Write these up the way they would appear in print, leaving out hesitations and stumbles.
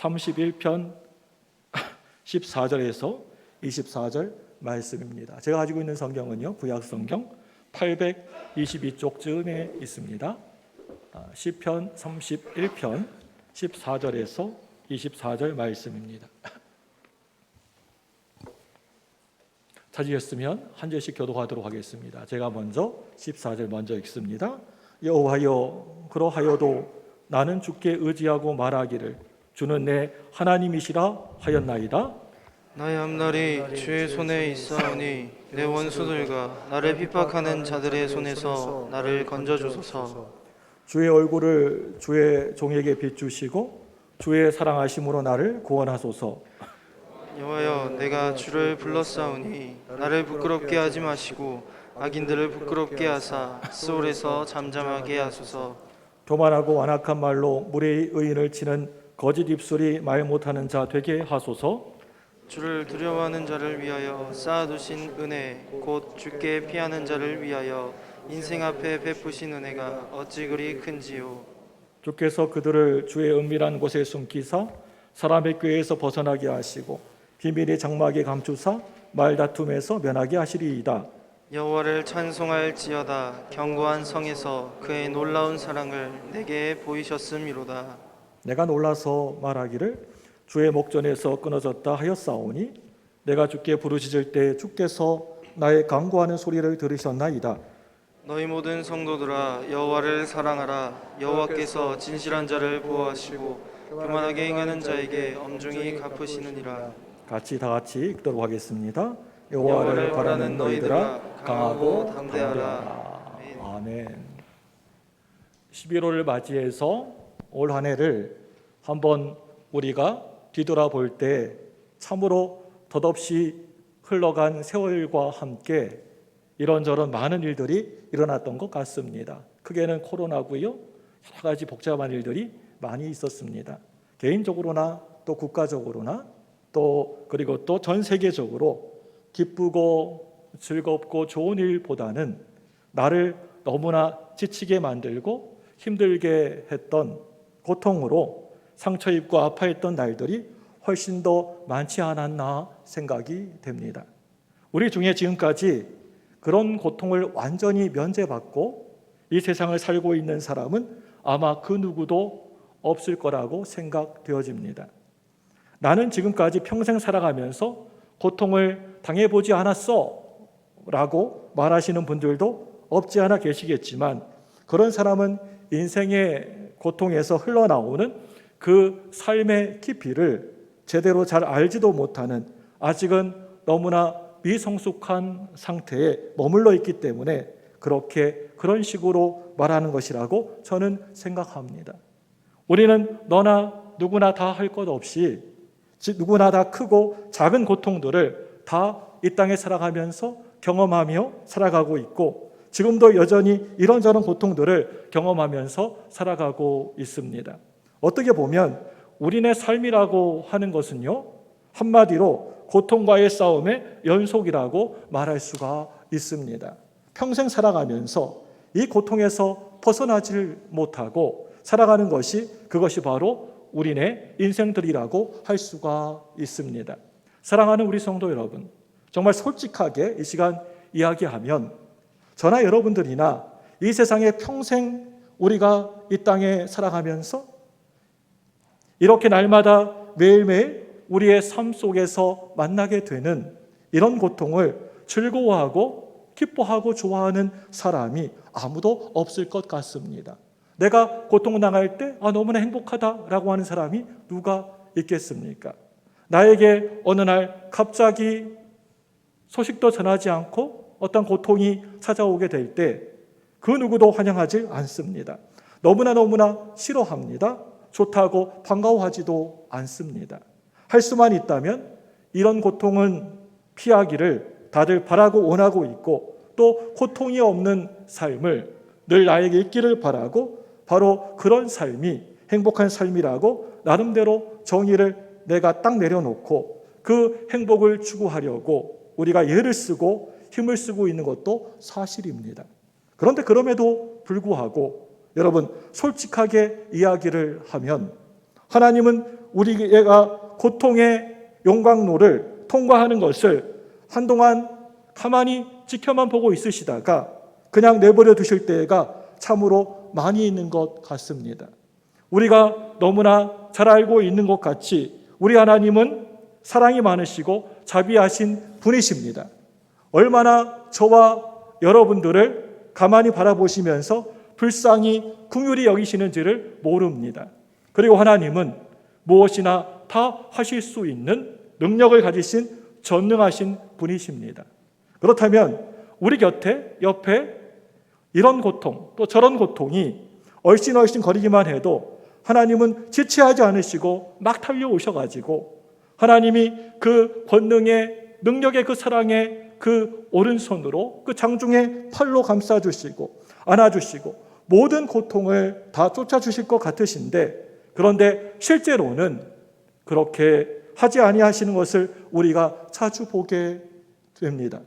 31편 14절에서 24절 말씀입니다. 제가 가지고 있는 성경은요, 구약성경 822쪽쯤에 있습니다. 시편 31편 14절에서 24절 말씀입니다. 찾으셨으면 한 절씩 교독하도록 하겠습니다. 제가 먼저 14절 먼저 읽습니다. 여호와여, 그러하여도 나는 주께 의지하고 말하기를 주는 내 하나님이시라 하였나이다. 나의 앞날이 주의 손에 있사오니 내 원수들과 나를 핍박하는 자들의 손에서 나를 건져주소서. 주의 얼굴을 주의 종에게 비추시고 주의 사랑하심으로 나를 구원하소서. 여호와여, 내가 주를 불렀사오니 나를 부끄럽게 하지 마시고 악인들을 부끄럽게 하사 스올에서 잠잠하게 하소서. 교만하고 완악한 말로 무례히 의인을 치는 거짓 입술이 말 못하는 자 되게 하소서. 주를 두려워하는 자를 위하여 쌓아두신 은혜 곧 주께 피하는 자를 위하여 인생 앞에 베푸신 은혜가 어찌 그리 큰지요. 주께서 그들을 주의 은밀한 곳에 숨기사 사람의 꾀에서 벗어나게 하시고 비밀의 장막에 감추사 말다툼에서 면하게 하시리이다. 여호와를 찬송할지어다. 견고한 성에서 그의 놀라운 사랑을 내게 보이셨음이로다. 내가 놀라서 말하기를 주의 목전에서 끊어졌다 하였사오니 내가 주께 부르짖을 때 주께서 나의 간구하는 소리를 들으셨나이다. 너희 모든 성도들아, 여호와를 사랑하라. 여호와께서 진실한 자를 보호하시고 교만하게 행하는 자에게 엄중히 갚으시느니라. 같이 다 같이 읽도록 하겠습니다. 여호와를 바라는 너희들아 강하고 담대하라. 아멘. 11월을 맞이해서 올 한 해를 한번 우리가 뒤돌아볼 때 참으로 덧없이 흘러간 세월과 함께 이런저런 많은 일들이 일어났던 것 같습니다. 크게는 코로나고요. 여러 가지 복잡한 일들이 많이 있었습니다. 개인적으로나 또 국가적으로나 또 그리고 또 전 세계적으로 기쁘고 즐겁고 좋은 일보다는 나를 너무나 지치게 만들고 힘들게 했던 고통으로 상처 입고 아파했던 날들이 훨씬 더 많지 않았나 생각이 됩니다. 우리 중에 지금까지 그런 고통을 완전히 면제받고 이 세상을 살고 있는 사람은 아마 그 누구도 없을 거라고 생각되어집니다. 나는 지금까지 평생 살아가면서 고통을 당해보지 않았어 라고 말하시는 분들도 없지 않아 계시겠지만 그런 사람은 인생의 고통에서 흘러나오는 그 삶의 깊이를 제대로 잘 알지도 못하는 아직은 너무나 미성숙한 상태에 머물러 있기 때문에 그런 식으로 말하는 것이라고 저는 생각합니다. 우리는 너나 누구나 다 할 것 없이 누구나 다 크고 작은 고통들을 다 이 땅에 살아가면서 경험하며 살아가고 있고 지금도 여전히 이런저런 고통들을 경험하면서 살아가고 있습니다. 어떻게 보면 우리네 삶이라고 하는 것은요, 한마디로 고통과의 싸움의 연속이라고 말할 수가 있습니다. 평생 살아가면서 이 고통에서 벗어나질 못하고 살아가는 그것이 바로 우리네 인생들이라고 할 수가 있습니다. 사랑하는 우리 성도 여러분, 정말 솔직하게 이 시간 이야기하면 저나 여러분들이나 이 세상에 평생 우리가 이 땅에 살아가면서 이렇게 날마다 매일매일 우리의 삶 속에서 만나게 되는 이런 고통을 즐거워하고 기뻐하고 좋아하는 사람이 아무도 없을 것 같습니다. 내가 고통당할 때 너무나 행복하다라고 하는 사람이 누가 있겠습니까? 나에게 어느 날 갑자기 소식도 전하지 않고 어떤 고통이 찾아오게 될 때 그 누구도 환영하지 않습니다. 너무나 싫어합니다. 좋다고 반가워하지도 않습니다. 할 수만 있다면 이런 고통은 피하기를 다들 바라고 원하고 있고 또 고통이 없는 삶을 늘 나에게 있기를 바라고 바로 그런 삶이 행복한 삶이라고 나름대로 정의를 내가 딱 내려놓고 그 행복을 추구하려고 우리가 애를 쓰고 힘을 쓰고 있는 것도 사실입니다. 그런데 그럼에도 불구하고 여러분 솔직하게 이야기를 하면 하나님은 우리가 고통의 용광로를 통과하는 것을 한동안 가만히 지켜만 보고 있으시다가 그냥 내버려 두실 때가 참으로 많이 있는 것 같습니다. 우리가 너무나 잘 알고 있는 것 같이 우리 하나님은 사랑이 많으시고 자비하신 분이십니다. 얼마나 저와 여러분들을 가만히 바라보시면서 불쌍히 긍휼히 여기시는지를 모릅니다. 그리고 하나님은 무엇이나 다 하실 수 있는 능력을 가지신 전능하신 분이십니다. 그렇다면 우리 곁에 옆에 이런 고통 또 저런 고통이 얼씬얼씬 거리기만 해도 하나님은 지체하지 않으시고 막 달려오셔가지고 하나님이 그 권능의 능력의 그 사랑의 그 오른손으로 그 장중의 팔로 감싸주시고 안아주시고 모든 고통을 다 쫓아주실 것 같으신데, 그런데 실제로는 그렇게 하지 아니하시는 것을 우리가 자주 보게 됩니다.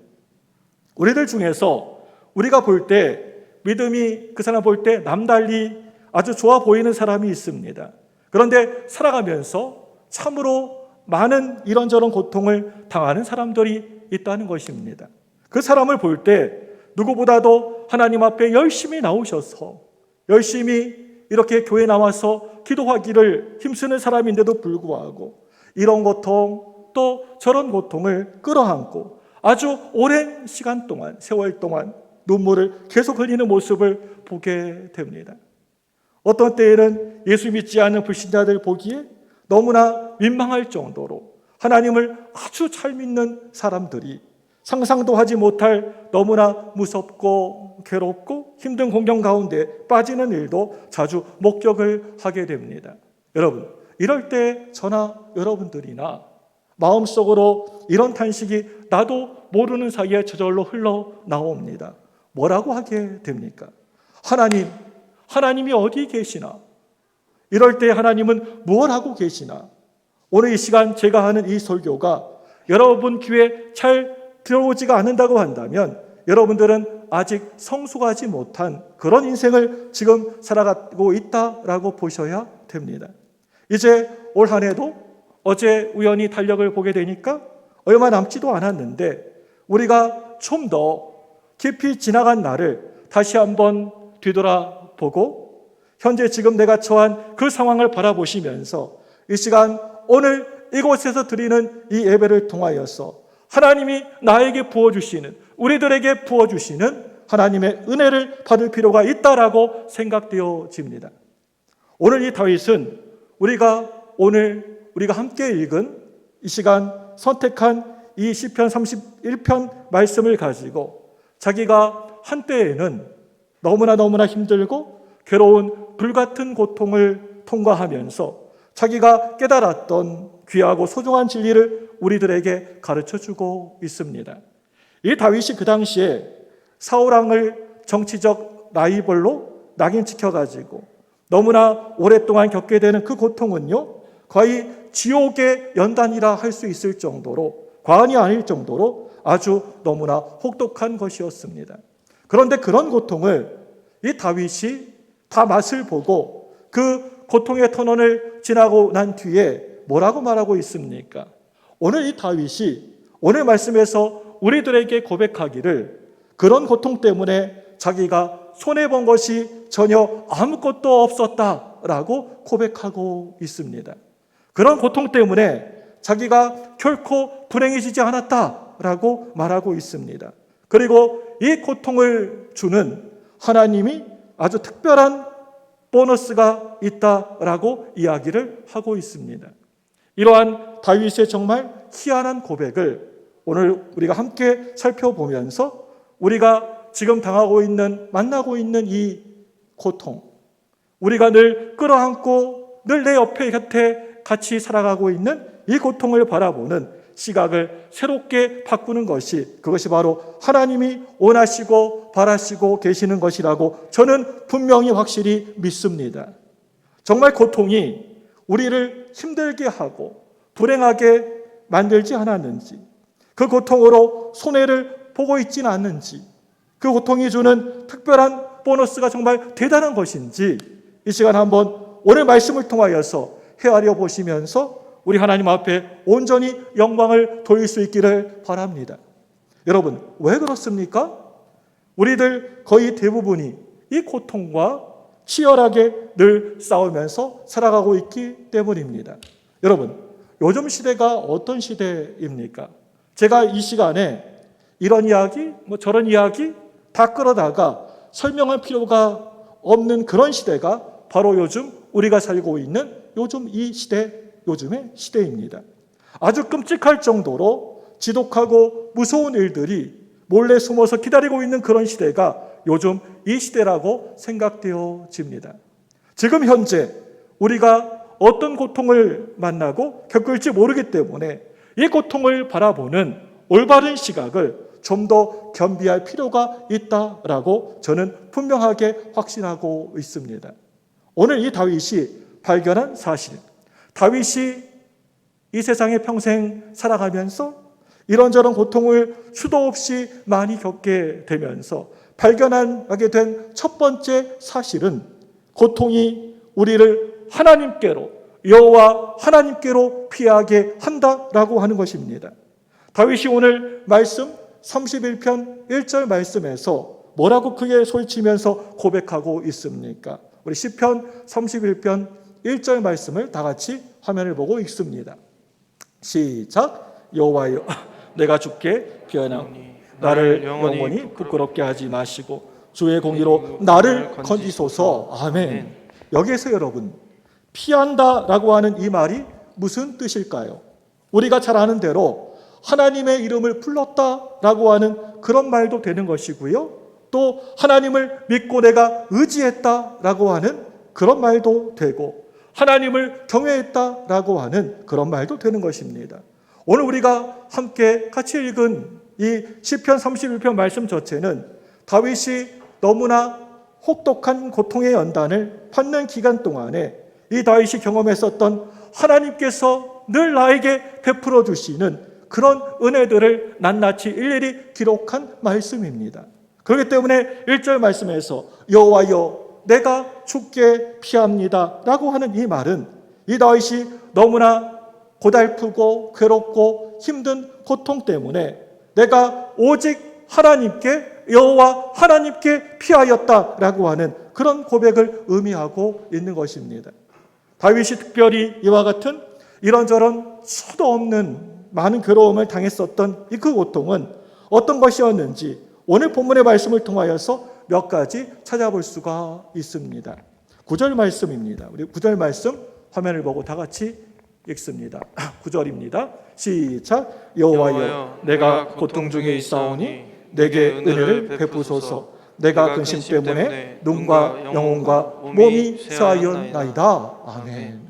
우리들 중에서 우리가 볼 때 믿음이 그 사람 볼 때 남달리 아주 좋아 보이는 사람이 있습니다. 그런데 살아가면서 참으로 많은 이런저런 고통을 당하는 사람들이 있다는 것입니다. 그 사람을 볼 때 누구보다도 하나님 앞에 열심히 나오셔서 열심히 이렇게 교회 나와서 기도하기를 힘쓰는 사람인데도 불구하고 이런 고통 또 저런 고통을 끌어안고 아주 오랜 시간 동안, 세월 동안 눈물을 계속 흘리는 모습을 보게 됩니다. 어떤 때에는 예수 믿지 않는 불신자들 보기에 너무나 민망할 정도로 하나님을 아주 잘 믿는 사람들이 상상도 하지 못할 너무나 무섭고 괴롭고 힘든 공경 가운데 빠지는 일도 자주 목격을 하게 됩니다. 여러분, 이럴 때 저나 여러분들이나 마음속으로 이런 탄식이 나도 모르는 사이에 저절로 흘러나옵니다. 뭐라고 하게 됩니까? 하나님이 어디 계시나? 이럴 때 하나님은 무엇 하고 계시나? 오늘 이 시간 제가 하는 이 설교가 여러분 귀에 잘 들어오지가 않는다고 한다면 여러분들은 아직 성숙하지 못한 그런 인생을 지금 살아가고 있다라고 보셔야 됩니다. 이제 올 한 해도 어제 우연히 달력을 보게 되니까 얼마 남지도 않았는데 우리가 좀 더 깊이 지나간 날을 다시 한번 뒤돌아보고 현재 지금 내가 처한 그 상황을 바라보시면서 이 시간 오늘 이곳에서 드리는 이 예배를 통하여서 하나님이 나에게 부어주시는, 우리들에게 부어주시는 하나님의 은혜를 받을 필요가 있다라고 생각되어집니다. 오늘 이 다윗은 우리가 함께 읽은 이 시간 선택한 이 시편 31편 말씀을 가지고 자기가 한때에는 너무나 힘들고 괴로운 불같은 고통을 통과하면서 자기가 깨달았던 귀하고 소중한 진리를 우리들에게 가르쳐주고 있습니다. 이 다윗이 그 당시에 사울왕을 정치적 라이벌로 낙인시켜가지고 너무나 오랫동안 겪게 되는 그 고통은요, 거의 지옥의 연단이라 할 수 있을 정도로, 과언이 아닐 정도로 아주 너무나 혹독한 것이었습니다. 그런데 그런 고통을 이 다윗이 다 맛을 보고 그 고통의 터널을 지나고 난 뒤에 뭐라고 말하고 있습니까? 오늘 이 다윗이 오늘 말씀에서 우리들에게 고백하기를 그런 고통 때문에 자기가 손해본 것이 전혀 아무것도 없었다라고 고백하고 있습니다. 그런 고통 때문에 자기가 결코 불행해지지 않았다라고 말하고 있습니다. 그리고 이 고통을 주는 하나님이 아주 특별한 보너스가 있다라고 이야기를 하고 있습니다. 이러한 다윗의 정말 희한한 고백을 오늘 우리가 함께 살펴보면서 우리가 지금 만나고 있는 이 고통, 우리가 늘 끌어안고 늘 내 옆에 곁에 같이 살아가고 있는 이 고통을 바라보는 시각을 새롭게 바꾸는 그것이 바로 하나님이 원하시고 바라시고 계시는 것이라고 저는 분명히 확실히 믿습니다. 정말 고통이 우리를 힘들게 하고 불행하게 만들지 않았는지, 그 고통으로 손해를 보고 있지는 않는지, 그 고통이 주는 특별한 보너스가 정말 대단한 것인지 이 시간 한번 오늘 말씀을 통하여서 헤아려 보시면서 우리 하나님 앞에 온전히 영광을 돌릴 수 있기를 바랍니다. 여러분, 왜 그렇습니까? 우리들 거의 대부분이 이 고통과 치열하게 늘 싸우면서 살아가고 있기 때문입니다. 여러분, 요즘 시대가 어떤 시대입니까? 제가 이 시간에 이런 이야기, 저런 이야기 다 끌어다가 설명할 필요가 없는 그런 시대가 바로 요즘 우리가 살고 있는 요즘 이 시대, 요즘의 시대입니다. 아주 끔찍할 정도로 지독하고 무서운 일들이 몰래 숨어서 기다리고 있는 그런 시대가 요즘 이 시대라고 생각되어집니다. 지금 현재 우리가 어떤 고통을 만나고 겪을지 모르기 때문에 이 고통을 바라보는 올바른 시각을 좀 더 겸비할 필요가 있다라고 저는 분명하게 확신하고 있습니다. 오늘 이 다윗이 발견한 사실, 다윗이 이 세상에 평생 살아가면서 이런저런 고통을 수도 없이 많이 겪게 되면서 발견하게 된 첫 번째 사실은 고통이 우리를 하나님께로, 여호와 하나님께로 피하게 한다라고 하는 것입니다. 다윗이 오늘 말씀 31편 1절 말씀에서 뭐라고 크게 소리치면서 고백하고 있습니까? 우리 시편 31편 1절 말씀을 다 같이 화면을 보고 읽습니다. 시작. 여호와여, 내가 주께 피하나오니 나를 영원히 부끄럽게 하지 마시고 주의 공의로 나를 건지소서. 아멘. 여기에서 여러분, 피한다라고 하는 이 말이 무슨 뜻일까요? 우리가 잘 아는 대로 하나님의 이름을 불렀다라고 하는 그런 말도 되는 것이고요. 또 하나님을 믿고 내가 의지했다라고 하는 그런 말도 되고, 하나님을 경외했다라고 하는 그런 말도 되는 것입니다. 오늘 우리가 함께 같이 읽은 이 시편 31편 말씀 자체는 다윗이 너무나 혹독한 고통의 연단을 받는 기간 동안에 이 다윗이 경험했었던 하나님께서 늘 나에게 베풀어 주시는 그런 은혜들을 낱낱이 일일이 기록한 말씀입니다. 그렇기 때문에 1절 말씀에서 여호와여, 내가 주께 피합니다 라고 하는 이 말은 이 다윗이 너무나 고달프고 괴롭고 힘든 고통 때문에 내가 오직 하나님께, 여호와 하나님께 피하였다라고 하는 그런 고백을 의미하고 있는 것입니다. 다윗이 특별히 이와 같은 이런저런 수도 없는 많은 괴로움을 당했었던 그 고통은 어떤 것이었는지 오늘 본문의 말씀을 통하여서 몇 가지 찾아볼 수가 있습니다. 9절 말씀입니다. 우리 9절 말씀 화면을 보고 다 같이 읽습니다. 9절입니다. 시작. 여호와여, 내가 고통 중에 있사오니 내게 은혜를 베푸소서. 내가 근심 때문에 눈과 영혼과 몸이 쇠하였나이다. 아멘.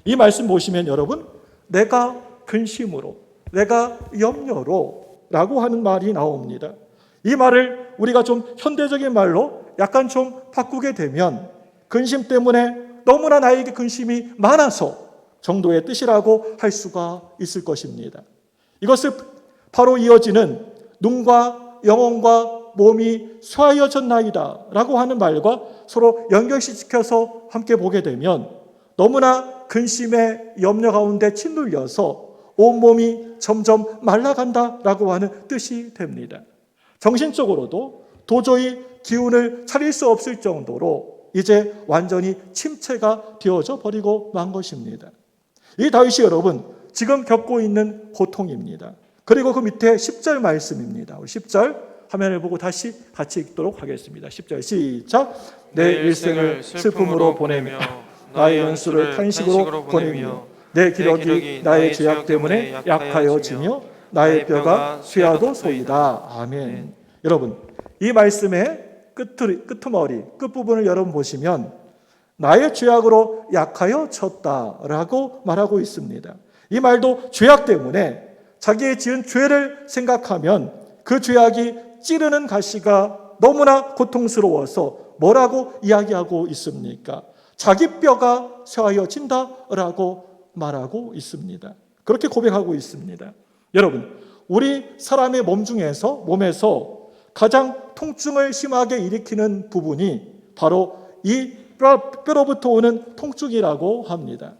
이 말씀 보시면 여러분, 내가 근심으로, 내가 염려로 라고 하는 말이 나옵니다. 이 말을 우리가 좀 현대적인 말로 약간 좀 바꾸게 되면 근심 때문에 너무나 나에게 근심이 많아서 정도의 뜻이라고 할 수가 있을 것입니다. 이것을 바로 이어지는 눈과 영혼과 몸이 쇠하여졌나이다 라고 하는 말과 서로 연결시켜서 함께 보게 되면 너무나 근심의 염려 가운데 짓눌려서 온몸이 점점 말라간다라고 하는 뜻이 됩니다. 정신적으로도 도저히 기운을 차릴 수 없을 정도로 이제 완전히 침체가 되어져 버리고 만 것입니다. 이 다윗이 여러분 지금 겪고 있는 고통입니다. 그리고 그 밑에 10절 말씀입니다. 10절 화면을 보고 다시 같이 읽도록 하겠습니다. 10절 시작. 내 일생을 슬픔으로 보내며 나의 연수를 탄식으로 보내며 내 기력이 나의 죄악 때문에 약하여지며 나의 뼈가 쇠하도소이다. 아멘. 여러분, 이 말씀의 끄트머리, 끝부분을 여러분 보시면 나의 죄악으로 약하여졌다라고 말하고 있습니다. 이 말도 죄악 때문에 자기의 지은 죄를 생각하면 그 죄악이 찌르는 가시가 너무나 고통스러워서 뭐라고 이야기하고 있습니까? 자기 뼈가 쇠하여진다라고 말하고 있습니다. 그렇게 고백하고 있습니다. 여러분, 우리 사람의 몸에서 가장 통증을 심하게 일으키는 부분이 바로 이 뼈로부터 오는 통증이라고 합니다.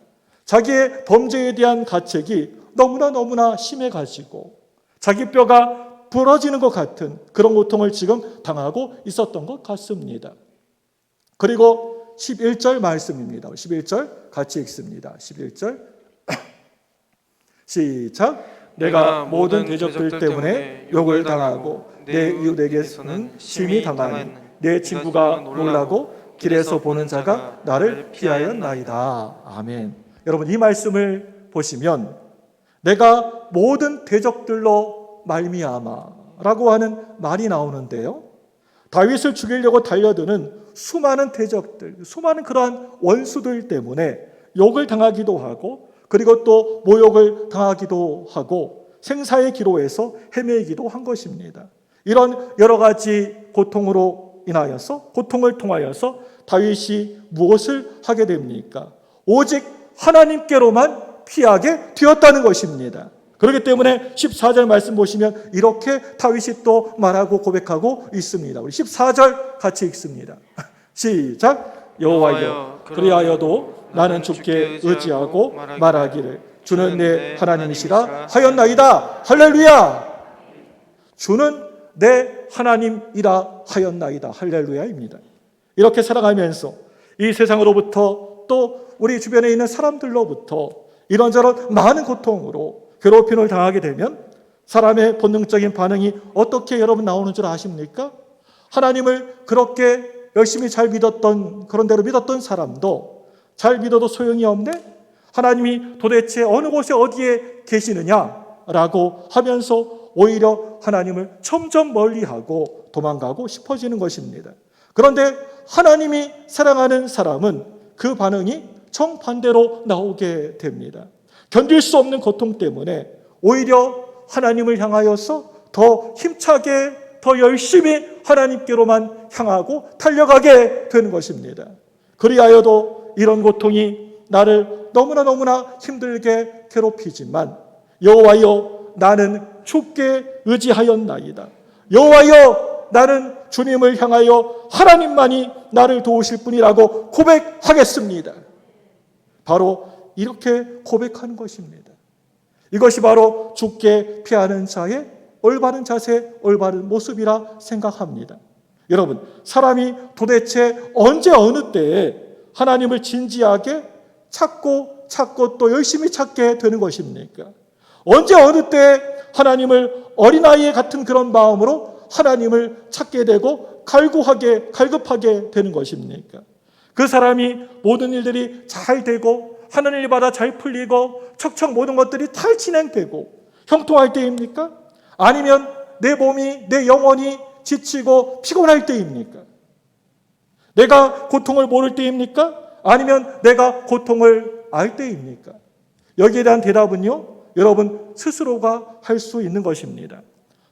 자기의 범죄에 대한 가책이 너무나 심해가지고 자기 뼈가 부러지는 것 같은 그런 고통을 지금 당하고 있었던 것 같습니다. 그리고 11절 말씀입니다. 11절 같이 읽습니다. 11절 시작. 내가 모든 대적들 때문에 욕을 당하고 내 이웃에게서는 심히 당하니 내 친구가 놀라고 길에서 보는 자가 나를 피하였나이다. 아멘. 여러분, 이 말씀을 보시면 내가 모든 대적들로 말미암아라고 하는 말이 나오는데요, 다윗을 죽이려고 달려드는 수많은 대적들, 수많은 그러한 원수들 때문에 욕을 당하기도 하고, 그리고 또 모욕을 당하기도 하고 생사의 기로에서 헤매기도 한 것입니다. 이런 여러 가지 고통으로 인하여서, 고통을 통하여서 다윗이 무엇을 하게 됩니까? 오직 하나님께로만 피하게 되었다는 것입니다. 그렇기 때문에 14절 말씀 보시면 이렇게 다윗이 또 말하고 고백하고 있습니다. 우리 14절 같이 읽습니다. 시작. 여호와여, 그리하여도 나는 주께 의지하고 말하기를 주는 내 하나님이시라 하였나이다. 할렐루야. 주는 내 하나님이라 하였나이다. 할렐루야입니다. 이렇게 살아가면서 이 세상으로부터 또 우리 주변에 있는 사람들로부터 이런저런 많은 고통으로 괴롭힘을 당하게 되면 사람의 본능적인 반응이 어떻게 여러분 나오는 줄 아십니까? 하나님을 그렇게 열심히 잘 믿었던, 그런 대로 믿었던 사람도 잘 믿어도 소용이 없네? 하나님이 도대체 어느 곳에 어디에 계시느냐라고 하면서 오히려 하나님을 점점 멀리하고 도망가고 싶어지는 것입니다. 그런데 하나님이 사랑하는 사람은 그 반응이 정반대로 나오게 됩니다. 견딜 수 없는 고통 때문에 오히려 하나님을 향하여서 더 힘차게, 더 열심히 하나님께로만 향하고 달려가게 되는 것입니다. 그리하여도 이런 고통이 나를 너무나 힘들게 괴롭히지만 여호와여, 나는 주께 의지하였나이다. 여호와여, 나는 주님을 향하여 하나님만이 나를 도우실 분이라고 고백하겠습니다. 바로 이렇게 고백하는 것입니다. 이것이 바로 주께 피하는 자의 올바른 자세, 올바른 모습이라 생각합니다. 여러분, 사람이 도대체 언제 어느 때에 하나님을 진지하게 찾고 또 열심히 찾게 되는 것입니까? 언제 어느 때에 하나님을 어린아이 같은 그런 마음으로 하나님을 찾게 되고 갈급하게 되는 것입니까? 그 사람이 모든 일들이 잘 되고 하는 일마다 잘 풀리고 척척 모든 것들이 잘 진행되고 형통할 때입니까? 아니면 내 몸이, 내 영혼이 지치고 피곤할 때입니까? 내가 고통을 모를 때입니까? 아니면 내가 고통을 알 때입니까? 여기에 대한 대답은요, 여러분 스스로가 할 수 있는 것입니다.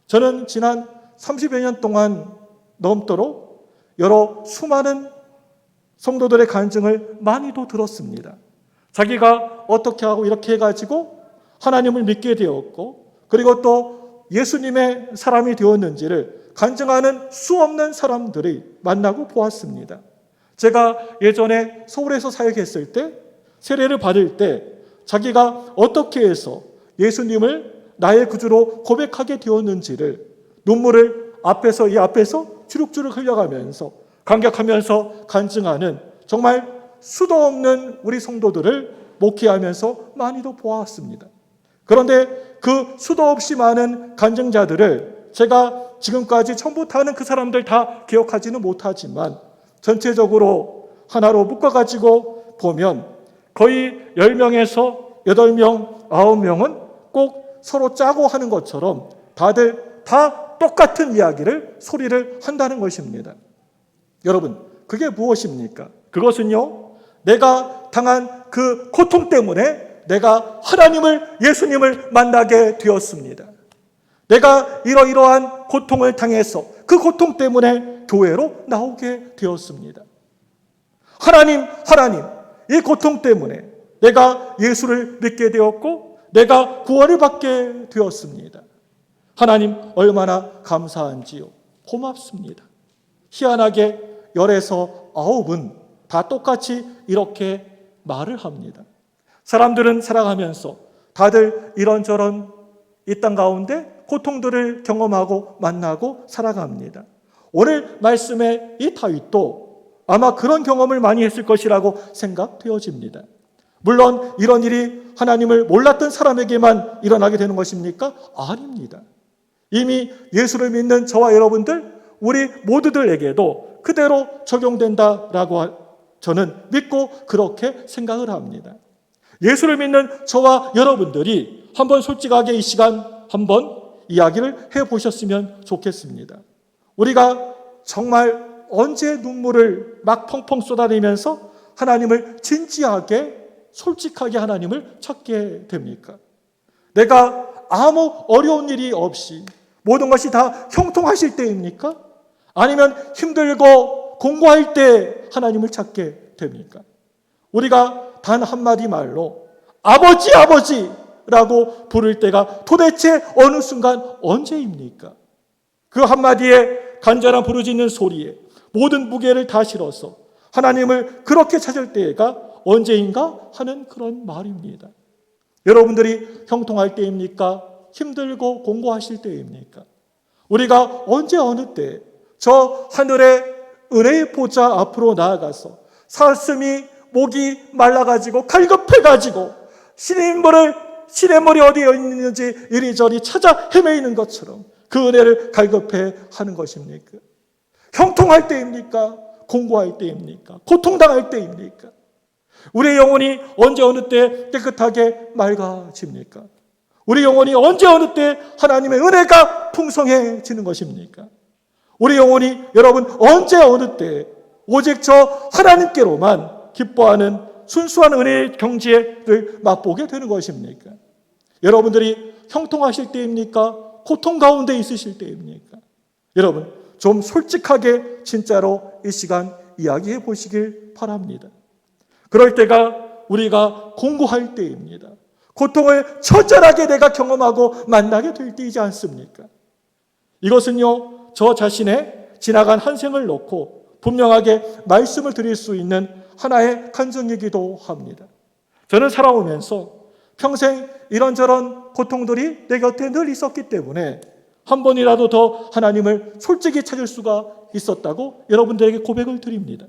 저는 지난 30여 년 동안 넘도록 여러 수많은 성도들의 간증을 많이도 들었습니다. 자기가 어떻게 하고 이렇게 해가지고 하나님을 믿게 되었고, 그리고 또 예수님의 사람이 되었는지를 간증하는 수없는 사람들이 만나고 보았습니다. 제가 예전에 서울에서 사역했을 때, 세례를 받을 때 자기가 어떻게 해서 예수님을 나의 구주로 고백하게 되었는지를 눈물을 이 앞에서 주룩주룩 흘려가면서 감격하면서 간증하는 정말 수도 없는 우리 성도들을 목회하면서 많이도 보았습니다. 그런데 그 수도 없이 많은 간증자들을 제가 지금까지 전부 다는 그 사람들 다 기억하지는 못하지만 전체적으로 하나로 묶어가지고 보면 거의 10명에서 8명, 9명은 꼭 서로 짜고 하는 것처럼 다들 다 똑같은 이야기를 소리를 한다는 것입니다. 여러분, 그게 무엇입니까? 그것은요, 내가 당한 그 고통 때문에 내가 하나님을, 예수님을 만나게 되었습니다. 내가 이러이러한 고통을 당해서 그 고통 때문에 교회로 나오게 되었습니다. 하나님, 이 고통 때문에 내가 예수를 믿게 되었고 내가 구원을 받게 되었습니다. 하나님 얼마나 감사한지요. 고맙습니다. 희한하게 10에서 9은 다 똑같이 이렇게 말을 합니다. 사람들은 살아가면서 다들 이런저런 이 땅 가운데 고통들을 경험하고 만나고 살아갑니다. 오늘 말씀의 이 다윗도 아마 그런 경험을 많이 했을 것이라고 생각되어집니다. 물론 이런 일이 하나님을 몰랐던 사람에게만 일어나게 되는 것입니까? 아닙니다. 이미 예수를 믿는 저와 여러분들, 우리 모두들에게도 그대로 적용된다라고 저는 믿고 그렇게 생각을 합니다. 예수를 믿는 저와 여러분들이 한번 솔직하게 이 시간 한번 이야기를 해보셨으면 좋겠습니다. 우리가 정말 언제 눈물을 막 펑펑 쏟아내면서 하나님을 진지하게 솔직하게 하나님을 찾게 됩니까? 내가 아무 어려운 일이 없이 모든 것이 다 형통하실 때입니까? 아니면 힘들고 공고할 때 하나님을 찾게 됩니까? 우리가 단 한마디 말로 아버지 아버지라고 부를 때가 도대체 어느 순간 언제입니까? 그 한마디에 간절한 부르짖는 소리에 모든 무게를 다 실어서 하나님을 그렇게 찾을 때가 언제인가 하는 그런 말입니다. 여러분들이 형통할 때입니까? 힘들고 공고하실 때입니까? 우리가 언제 어느 때 저 하늘의 은혜의 보좌 앞으로 나아가서 사슴이 목이 말라가지고 갈급해가지고 시냇물이 어디에 있는지 이리저리 찾아 헤매이는 것처럼 그 은혜를 갈급해 하는 것입니까? 형통할 때입니까? 공고할 때입니까? 고통당할 때입니까? 우리의 영혼이 언제 어느 때 깨끗하게 맑아집니까? 우리 영혼이 언제 어느 때 하나님의 은혜가 풍성해지는 것입니까? 우리 영혼이 여러분 언제 어느 때 오직 저 하나님께로만 기뻐하는 순수한 은혜의 경지를 맛보게 되는 것입니까? 여러분들이 형통하실 때입니까? 고통 가운데 있으실 때입니까? 여러분 좀 솔직하게 진짜로 이 시간 이야기해 보시길 바랍니다. 그럴 때가 우리가 공고할 때입니다. 고통을 처절하게 내가 경험하고 만나게 될 때이지 않습니까? 이것은요, 저 자신의 지나간 한 생을 놓고 분명하게 말씀을 드릴 수 있는 하나의 간증이기도 합니다. 저는 살아오면서 평생 이런저런 고통들이 내 곁에 늘 있었기 때문에 한 번이라도 더 하나님을 솔직히 찾을 수가 있었다고 여러분들에게 고백을 드립니다.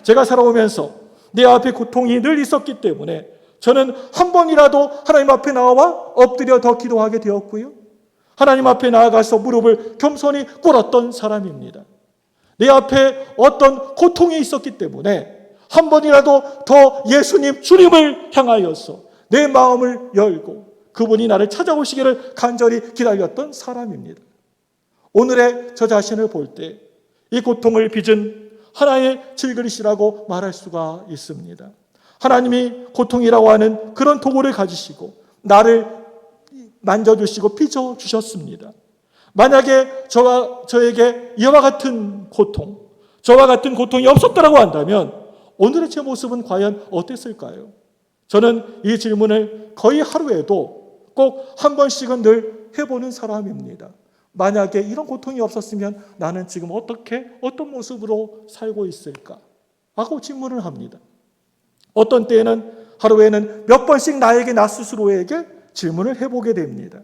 제가 살아오면서 내 앞에 고통이 늘 있었기 때문에 저는 한 번이라도 하나님 앞에 나와 엎드려 더 기도하게 되었고요. 하나님 앞에 나아가서 무릎을 겸손히 꿇었던 사람입니다. 내 앞에 어떤 고통이 있었기 때문에 한 번이라도 더 예수님, 주님을 향하여서 내 마음을 열고 그분이 나를 찾아오시기를 간절히 기다렸던 사람입니다. 오늘의 저 자신을 볼 때 이 고통을 빚은 하나의 질그릇이라고 말할 수가 있습니다. 하나님이 고통이라고 하는 그런 도구를 가지시고 나를 만져주시고 빚어주셨습니다. 만약에 저에게 이와 같은 고통, 저와 같은 고통이 없었다고 한다면 오늘의 제 모습은 과연 어땠을까요? 저는 이 질문을 거의 하루에도 꼭 한 번씩은 늘 해보는 사람입니다. 만약에 이런 고통이 없었으면 나는 지금 어떤 모습으로 살고 있을까? 하고 질문을 합니다. 어떤 때에는 하루에는 몇 번씩 나 스스로에게 질문을 해보게 됩니다.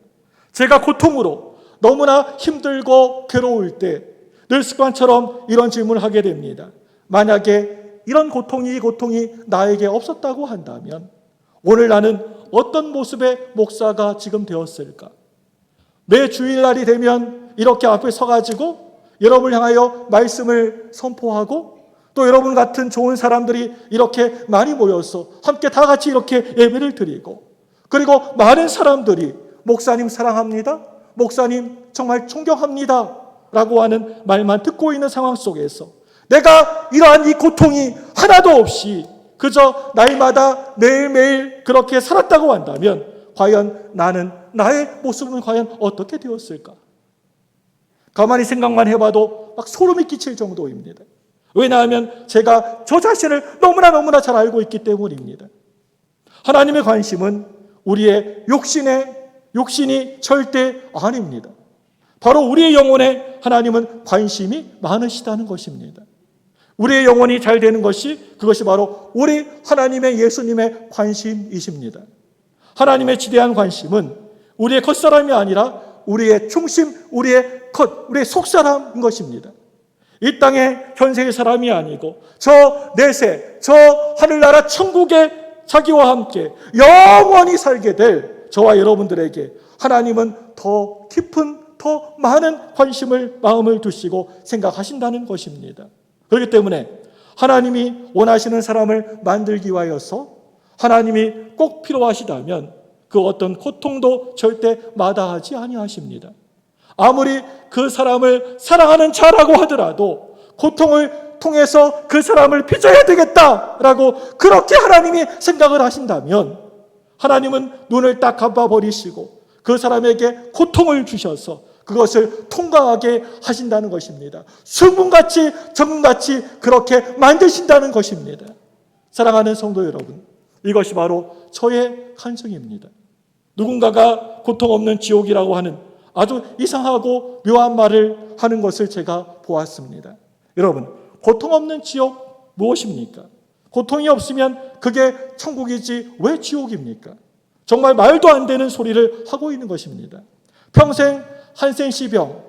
제가 고통으로 너무나 힘들고 괴로울 때 늘 습관처럼 이런 질문을 하게 됩니다. 만약에 이런 고통이 나에게 없었다고 한다면 오늘 나는 어떤 모습의 목사가 지금 되었을까? 매 주일날이 되면 이렇게 앞에 서가지고 여러분을 향하여 말씀을 선포하고 또 여러분 같은 좋은 사람들이 이렇게 많이 모여서 함께 다 같이 이렇게 예배를 드리고 그리고 많은 사람들이 목사님 사랑합니다. 목사님 정말 존경합니다. 라고 하는 말만 듣고 있는 상황 속에서 내가 이러한 이 고통이 하나도 없이 그저 날마다 매일매일 그렇게 살았다고 한다면 과연 나의 모습은 과연 어떻게 되었을까? 가만히 생각만 해봐도 막 소름이 끼칠 정도입니다. 왜냐하면 제가 저 자신을 너무나 잘 알고 있기 때문입니다. 하나님의 관심은 우리의 욕심이 절대 아닙니다. 바로 우리의 영혼에 하나님은 관심이 많으시다는 것입니다. 우리의 영혼이 잘 되는 것이 그것이 바로 우리 하나님의 예수님의 관심이십니다. 하나님의 지대한 관심은 우리의 겉사람이 아니라 우리의 중심, 우리의 속사람인 것입니다. 이 땅의 현세의 사람이 아니고 저 내세, 저 하늘나라 천국의 자기와 함께 영원히 살게 될 저와 여러분들에게 하나님은 더 깊은, 더 많은 관심을 마음을 두시고 생각하신다는 것입니다. 그렇기 때문에 하나님이 원하시는 사람을 만들기 위하여서 하나님이 꼭 필요하시다면 그 어떤 고통도 절대 마다하지 아니하십니다. 아무리 그 사람을 사랑하는 자라고 하더라도 고통을 통해서 그 사람을 빚어야 되겠다라고 그렇게 하나님이 생각을 하신다면 하나님은 눈을 딱 감아버리시고 그 사람에게 고통을 주셔서 그것을 통과하게 하신다는 것입니다. 순금같이 정금같이 그렇게 만드신다는 것입니다. 사랑하는 성도 여러분, 이것이 바로 저의 간증입니다. 누군가가 고통 없는 지옥이라고 하는 아주 이상하고 묘한 말을 하는 것을 제가 보았습니다. 여러분, 고통 없는 지옥 무엇입니까? 고통이 없으면 그게 천국이지 왜 지옥입니까? 정말 말도 안 되는 소리를 하고 있는 것입니다. 평생 한센시병,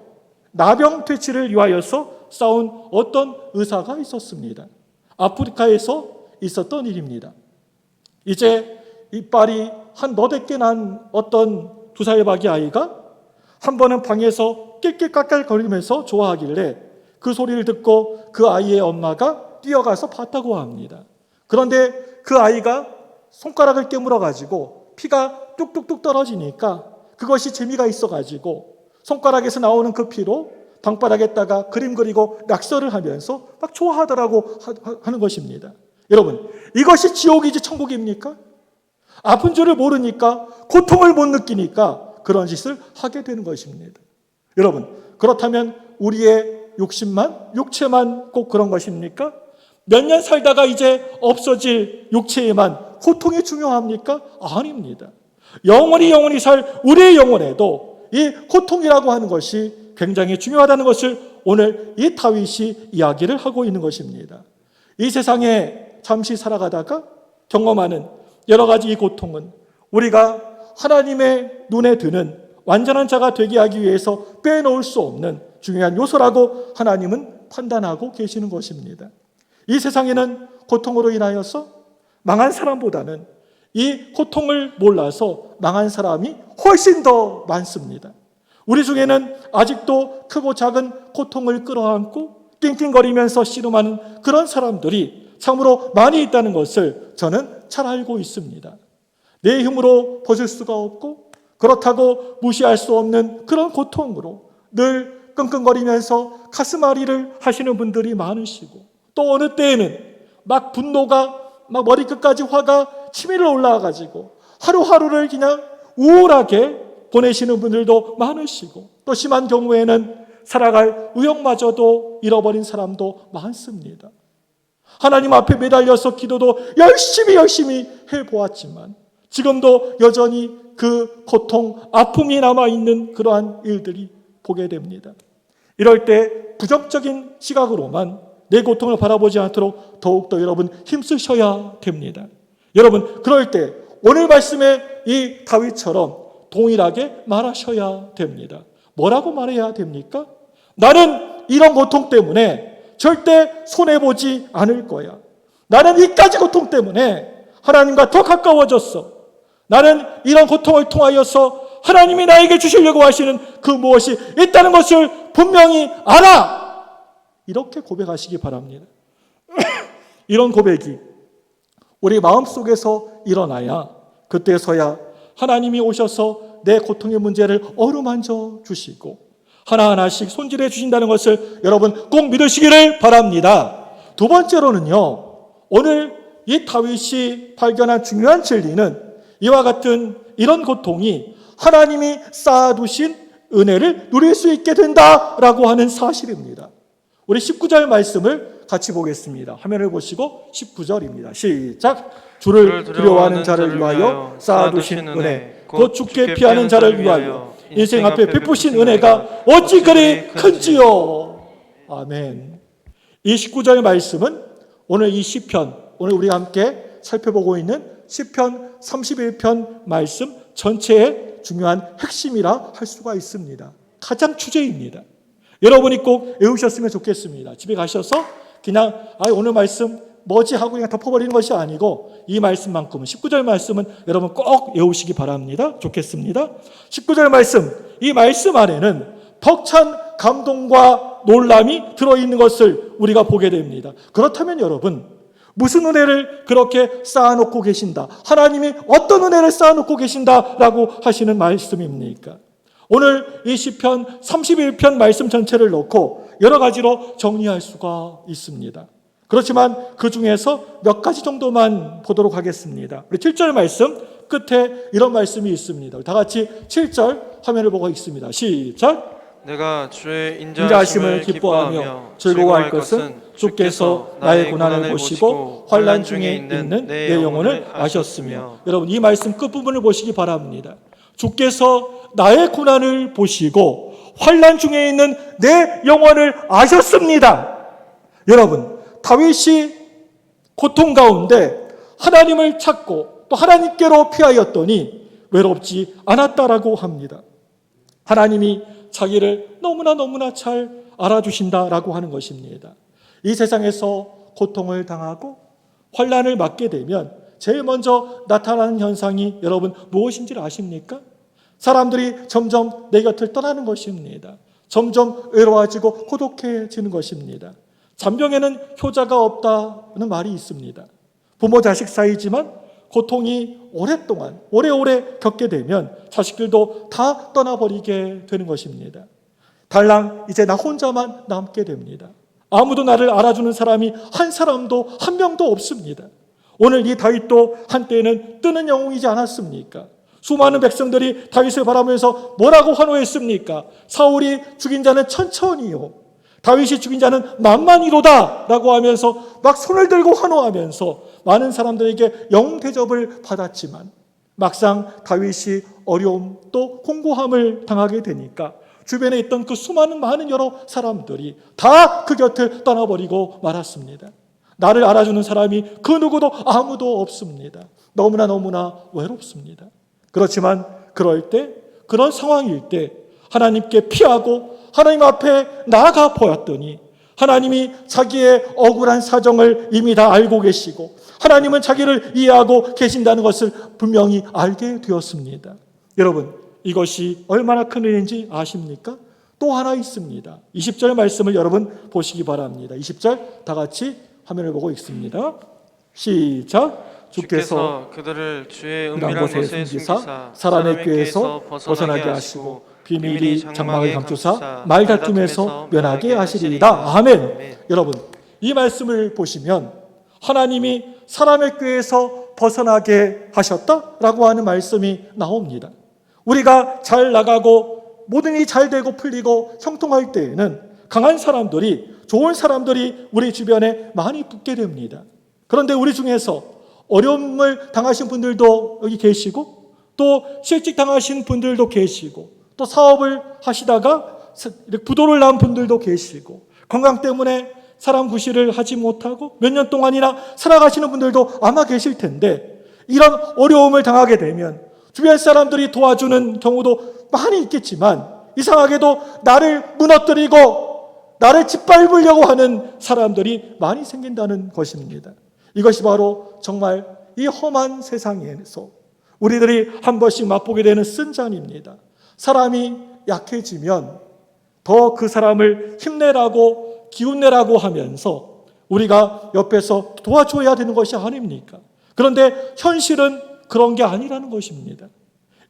나병 퇴치를 위하여서 싸운 어떤 의사가 있었습니다. 아프리카에서 있었던 일입니다. 이제 이빨이 한 너댓 개 난 어떤 2살박이 아이가 한 번은 방에서 낄낄깔깔거리면서 좋아하길래 그 소리를 듣고 그 아이의 엄마가 뛰어가서 봤다고 합니다. 그런데 그 아이가 손가락을 깨물어가지고 피가 뚝뚝뚝 떨어지니까 그것이 재미가 있어가지고 손가락에서 나오는 그 피로 방바닥에다가 그림 그리고 낙서를 하면서 막 좋아하더라고 하는 것입니다. 여러분, 이것이 지옥이지 천국입니까? 아픈 줄을 모르니까 고통을 못 느끼니까 그런 짓을 하게 되는 것입니다. 여러분, 그렇다면 우리의 욕심만, 육체만 꼭 그런 것입니까? 몇 년 살다가 이제 없어질 육체에만 고통이 중요합니까? 아닙니다. 영원히 살 우리의 영혼에도 이 고통이라고 하는 것이 굉장히 중요하다는 것을 오늘 이 다윗이 이야기를 하고 있는 것입니다. 이 세상에 잠시 살아가다가 경험하는 여러 가지 이 고통은 우리가 하나님의 눈에 드는 완전한 자가 되게 하기 위해서 빼놓을 수 없는 중요한 요소라고 하나님은 판단하고 계시는 것입니다. 이 세상에는 고통으로 인하여서 망한 사람보다는 이 고통을 몰라서 망한 사람이 훨씬 더 많습니다. 우리 중에는 아직도 크고 작은 고통을 끌어안고 낑낑거리면서 씨름하는 그런 사람들이 참으로 많이 있다는 것을 저는 잘 알고 있습니다. 내 힘으로 벗을 수가 없고 그렇다고 무시할 수 없는 그런 고통으로 늘 끙끙거리면서 가슴앓이를 하시는 분들이 많으시고 또 어느 때에는 막 분노가 막 머리끝까지 화가 치밀어 올라와가지고 하루하루를 그냥 우울하게 보내시는 분들도 많으시고 또 심한 경우에는 살아갈 의욕마저도 잃어버린 사람도 많습니다. 하나님 앞에 매달려서 기도도 열심히 해보았지만 지금도 여전히 그 고통, 아픔이 남아있는 그러한 일들이 보게 됩니다. 이럴 때 부정적인 시각으로만 내 고통을 바라보지 않도록 더욱더 여러분 힘쓰셔야 됩니다. 여러분, 그럴 때 오늘 말씀의 이 다윗처럼 동일하게 말하셔야 됩니다. 뭐라고 말해야 됩니까? 나는 이런 고통 때문에 절대 손해보지 않을 거야. 나는 이까지 고통 때문에 하나님과 더 가까워졌어. 나는 이런 고통을 통하여서 하나님이 나에게 주시려고 하시는 그 무엇이 있다는 것을 분명히 알아. 이렇게 고백하시기 바랍니다. 이런 고백이 우리 마음속에서 일어나야 그때서야 하나님이 오셔서 내 고통의 문제를 어루만져 주시고 하나하나씩 손질해 주신다는 것을 여러분 꼭 믿으시기를 바랍니다. 두 번째로는요, 오늘 이 다윗이 발견한 중요한 진리는 이와 같은 이런 고통이 하나님이 쌓아두신 은혜를 누릴 수 있게 된다라고 하는 사실입니다. 우리 19절 말씀을 같이 보겠습니다. 화면을 보시고 19절입니다. 시작. 주를 두려워하는 자를 위하여 쌓아두신 은혜, 곧 죽게 피하는 자를 위하여 인생 앞에 베푸신 은혜가 어찌 그리 큰지요. 아멘. 이 19절 말씀은 오늘 이 시편, 오늘 우리가 함께 살펴보고 있는 시편 31편 말씀 전체의 중요한 핵심이라 할 수가 있습니다. 가장 주제입니다. 여러분이 꼭 외우셨으면 좋겠습니다. 집에 가셔서 그냥 오늘 말씀 뭐지 하고 그냥 덮어버리는 것이 아니고 이 말씀만큼은 19절 말씀은 여러분 꼭 외우시기 바랍니다. 좋겠습니다. 19절 말씀, 이 말씀 안에는 벅찬 감동과 놀람이 들어있는 것을 우리가 보게 됩니다. 그렇다면 여러분, 무슨 은혜를 그렇게 쌓아놓고 계신다? 하나님이 어떤 은혜를 쌓아놓고 계신다라고 하시는 말씀입니까? 오늘 이 시편 31편 말씀 전체를 놓고 여러 가지로 정리할 수가 있습니다. 그렇지만 그 중에서 몇 가지 정도만 보도록 하겠습니다. 우리 7절 말씀 끝에 이런 말씀이 있습니다. 다 같이 7절 화면을 보고 있습니다. 시작. 내가 주의 인자하심을 기뻐하며 즐거워할 것은 주께서 나의 고난을 보시고 환난 중에 있는 내 영혼을 아셨으며. 여러분 이 말씀 끝부분을 보시기 바랍니다. 주께서 나의 고난을 보시고 환난 중에 있는 내 영혼을 아셨습니다. 여러분 다윗이 고통 가운데 하나님을 찾고 또 하나님께로 피하였더니 외롭지 않았다라고 합니다. 하나님이 자기를 너무나 잘 알아주신다라고 하는 것입니다. 이 세상에서 고통을 당하고 환난을 맞게 되면 제일 먼저 나타나는 현상이 여러분 무엇인지 아십니까? 사람들이 점점 내 곁을 떠나는 것입니다. 점점 외로워지고 고독해지는 것입니다. 잔병에는 효자가 없다는 말이 있습니다. 부모 자식 사이지만 고통이 오랫동안 오래오래 겪게 되면 자식들도 다 떠나버리게 되는 것입니다. 달랑 이제 나 혼자만 남게 됩니다. 아무도 나를 알아주는 사람이 한 사람도 한 명도 없습니다. 오늘 이 다윗도 한때는 뜨는 영웅이지 않았습니까? 수많은 백성들이 다윗을 바라보면서 뭐라고 환호했습니까? 사울이 죽인 자는 천천히요, 다윗이 죽인 자는 만만이로다 라고 하면서 막 손을 들고 환호하면서 많은 사람들에게 영웅 대접을 받았지만 막상 다윗이 어려움 또 공고함을 당하게 되니까 주변에 있던 그 수많은 많은 여러 사람들이 다 그 곁을 떠나버리고 말았습니다. 나를 알아주는 사람이 그 누구도 아무도 없습니다. 너무나 외롭습니다. 그렇지만 그럴 때, 그런 상황일 때 하나님께 피하고 하나님 앞에 나아가 보았더니 하나님이 자기의 억울한 사정을 이미 다 알고 계시고 하나님은 자기를 이해하고 계신다는 것을 분명히 알게 되었습니다. 여러분, 이것이 얼마나 큰 은혜인지 아십니까? 또 하나 있습니다. 20절 말씀을 여러분 보시기 바랍니다. 20절 다 같이 화면을 보고 있습니다. 시작. 주께서 그들을 주의 은밀한 곳에 숨기사 사람의 꾀에서 벗어나게 하시고 비밀이 장막을 감추사 말 다툼에서 면하게 하시리이다. 아멘. 여러분, 이 말씀을 보시면 하나님이 사람의 꾀에서 벗어나게 하셨다라고 하는 말씀이 나옵니다. 우리가 잘 나가고 모든 일이 잘 되고 풀리고 형통할 때에는 강한 사람들이, 좋은 사람들이 우리 주변에 많이 붙게 됩니다. 그런데 우리 중에서 어려움을 당하신 분들도 여기 계시고 또 실직 당하신 분들도 계시고 또 사업을 하시다가 부도를 난 분들도 계시고 건강 때문에 사람 구실을 하지 못하고 몇 년 동안이나 살아가시는 분들도 아마 계실 텐데 이런 어려움을 당하게 되면 주변 사람들이 도와주는 경우도 많이 있겠지만 이상하게도 나를 무너뜨리고 나를 짓밟으려고 하는 사람들이 많이 생긴다는 것입니다. 이것이 바로 정말 이 험한 세상에서 우리들이 한 번씩 맛보게 되는 쓴잔입니다. 사람이 약해지면 더 그 사람을 힘내라고 기운내라고 하면서 우리가 옆에서 도와줘야 되는 것이 아닙니까? 그런데 현실은 그런 게 아니라는 것입니다.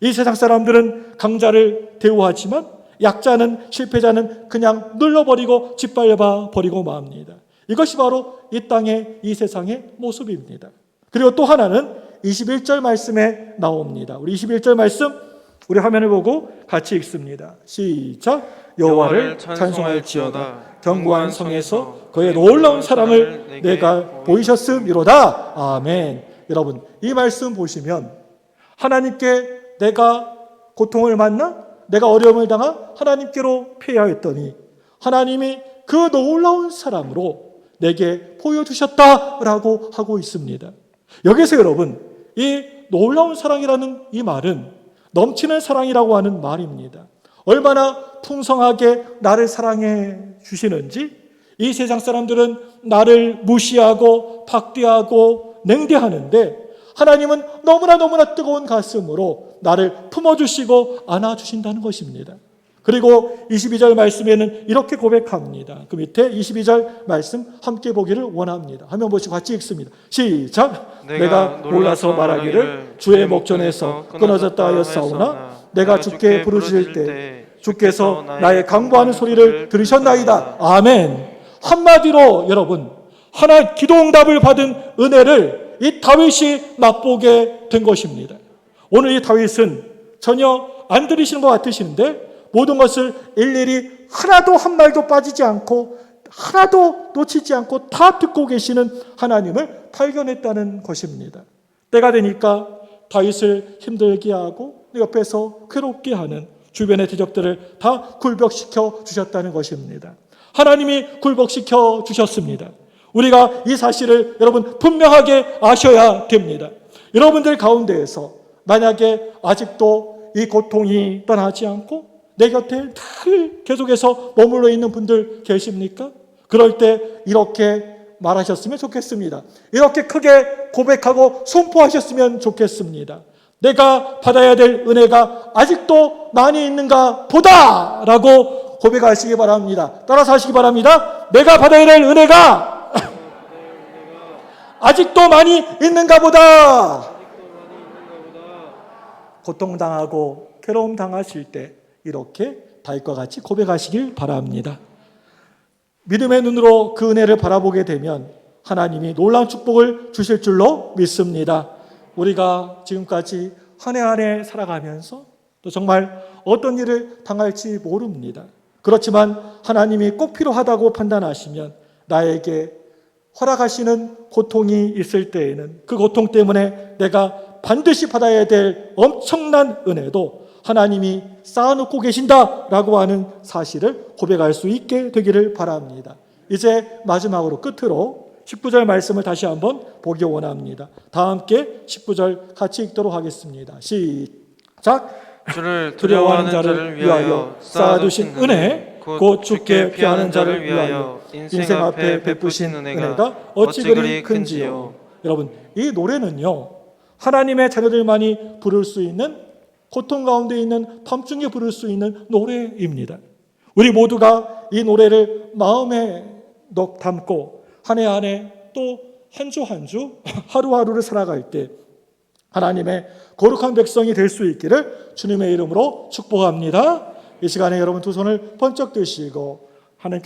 이 세상 사람들은 강자를 대우하지만 약자는, 실패자는 그냥 눌러버리고 짓밟아 버리고 맙니다. 이것이 바로 이 땅의, 이 세상의 모습입니다. 그리고 또 하나는 21절 말씀에 나옵니다. 우리 21절 말씀 우리 화면을 보고 같이 읽습니다. 시작. 여호와를 찬송할지어다. 견고한 성에서 그의 놀라운 사랑을 내가 보이셨음이로다. 아멘. 여러분, 이 말씀 보시면 하나님께 내가 고통을 만나 내가 어려움을 당하 하나님께로 피하였더니 하나님이 그 놀라운 사랑으로 내게 보여주셨다라고 하고 있습니다. 여기서 여러분, 이 놀라운 사랑이라는 이 말은 넘치는 사랑이라고 하는 말입니다. 얼마나 풍성하게 나를 사랑해 주시는지, 이 세상 사람들은 나를 무시하고 박대하고 냉대하는데 하나님은 너무나 뜨거운 가슴으로 나를 품어주시고 안아주신다는 것입니다. 그리고 22절 말씀에는 이렇게 고백합니다. 그 밑에 22절 말씀 함께 보기를 원합니다. 화면 보시고 같이 읽습니다. 시작! 내가 놀라서 말하기를 주의 목전에서 끊어졌다 하였사오나 내가 주께 부르짖을 때 주께서 나의 강구하는 소리를 들으셨나이다. 아멘. 한마디로 여러분, 하나 기도응답을 받은 은혜를 이 다윗이 맛보게 된 것입니다. 오늘 이 다윗은 전혀 안 들으시는 것 같으시는데 모든 것을 일일이 하나도 한 말도 빠지지 않고 하나도 놓치지 않고 다 듣고 계시는 하나님을 발견했다는 것입니다. 때가 되니까 다윗을 힘들게 하고 옆에서 괴롭게 하는 주변의 대적들을 다 굴복시켜 주셨다는 것입니다. 하나님이 굴복시켜 주셨습니다. 우리가 이 사실을 여러분 분명하게 아셔야 됩니다. 여러분들 가운데에서 만약에 아직도 이 고통이 떠나지 않고 내 곁에 늘 계속해서 머물러 있는 분들 계십니까? 그럴 때 이렇게 말하셨으면 좋겠습니다. 이렇게 크게 고백하고 선포하셨으면 좋겠습니다. 내가 받아야 될 은혜가 아직도 많이 있는가 보다 라고 고백하시기 바랍니다. 따라서 하시기 바랍니다. 내가 받아야 될 은혜가 아직도 많이 있는가 보다. 고통당하고 괴로움 당하실 때 이렇게 다윗과 같이 고백하시길 바랍니다. 믿음의 눈으로 그 은혜를 바라보게 되면 하나님이 놀라운 축복을 주실 줄로 믿습니다. 우리가 지금까지 한 해 한 해 살아가면서 또 정말 어떤 일을 당할지 모릅니다. 그렇지만 하나님이 꼭 필요하다고 판단하시면 나에게 허락하시는 고통이 있을 때에는 그 고통 때문에 내가 반드시 받아야 될 엄청난 은혜도 하나님이 쌓아놓고 계신다라고 하는 사실을 고백할 수 있게 되기를 바랍니다. 이제 마지막으로 끝으로 19절 말씀을 다시 한번 보기 원합니다. 다 함께 19절 같이 읽도록 하겠습니다. 시작! 주를 두려워하는 자를 위하여 쌓아두신 은혜 곧 주께 피하는 자를 위하여 인생 앞에 베푸신 은혜가 어찌 그리 큰지요. 여러분, 이 노래는요 하나님의 자녀들만이 부를 수 있는, 고통 가운데 있는 밤중에 부를 수 있는 노래입니다. 우리 모두가 이 노래를 마음에 담고 한 해 한 해 또 한 주 한 주 하루하루를 살아갈 때 하나님의 거룩한 백성이 될 수 있기를 주님의 이름으로 축복합니다. 이 시간에 여러분 두 손을 번쩍 드시고